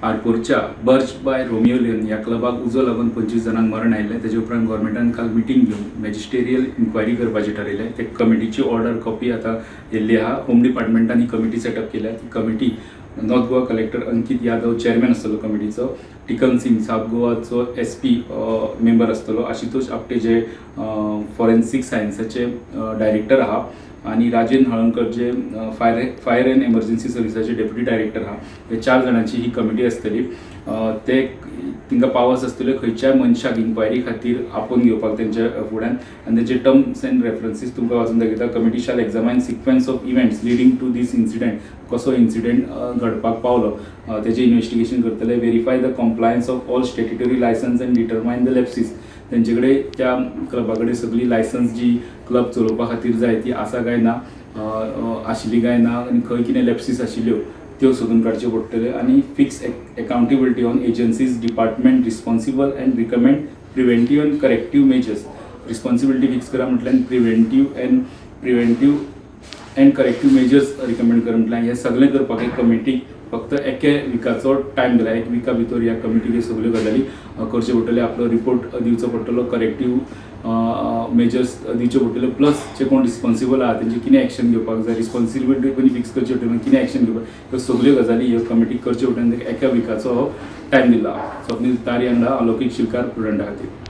आरपोरच्या Birch by Romeo लिओन ह्या क्लबाक उजो लागून 25 जाणांक मरण आयिल्लें तेजे उपरांत गोव्हर्मेंटान काल मिटींग घेवन मॅजिस्टेरियल इन्क्वायरी करपाचें थारायलें. ते कमिटीची ऑर्डर कॉपी आतां येयल्ली आहा. होम डिपार्टमेंटान ही कमिटी सेटअप केल्या. ती committee north Goa collector Ankit Yadav chairman आसतलो कमिटीचो, टिकन सिंग साउथ गोवाचो SP मेंबर आसतलो, आशुतोष आपटे जे फॉरेन्सिक सायन्साचे डायरेक्टर आहा आणि राजेंद्र हळणकर जे फायर एंड एमर्जन्सी सर्विसाचे डेप्युटी डायरेक्टर आहा. हे 4 जाणांची ही कमिटी आसतली. ते तिंका पावर्स आसतल्यो खंयच्याय मनशाक इन्क्वायरी खातीर आपोवन घेवपाक तेंच्या फुड्यान आनी तेचे टर्म्स एंड रेफरन्सीस तुमकां वाचून दाखयता. Committee shall examine sequence of events leading to this incident. कसो इन्सिडेंट घडपाक पावलो तेजें इन्व्हेस्टिगेशन करतले. Verify the compliance of all statutory licence and determine the lapses. तेंचे कडेन त्या क्लबा कडेन सगळी लायसन्स जी क्लब चलोवपा खातीर जाय ती आसा काय ना, आशिल्ली काय ना, आनी खंय कितें लॅप्सीस आशिल्ल्यो त्यो सोदून काडच्यो पडटल्यो. आनी fix accountability on agencies department responsible end recommend preventive end corrective measures. Responsibility fix करा म्हटल्यार preventive end corrective measures recommend करा म्हटल्यार हें सगळें करपाक एक कमिटीक फक्त एके विकाचो टायम दिला. 1 विका भितर ह्या कमिटीक सगळ्यो गजाली करच्यो पडटल्यो. आपलो रिपोर्ट दिवचो पडटलो, करेक्टिव्ह मेजर्स दिवच्यो पडटल्यो, प्लस जे कोण रिस्पॉन्सिबल आहा तेंचे कितें एक्शन घेवपाक जाय, रिस्पॉन्सिबिलिटी पण फिक्स करच्यो पडटल्यो, कितें एक्शन घेवपाक, ह्यो सगळ्यो गजाली ह्यो कमिटीक करच्यो पडटल्यो. एका विकाचो टायम दिला. स्वप्नील तारी वांगडा अलौकिक शिलकार प्रुडंटा खातीर.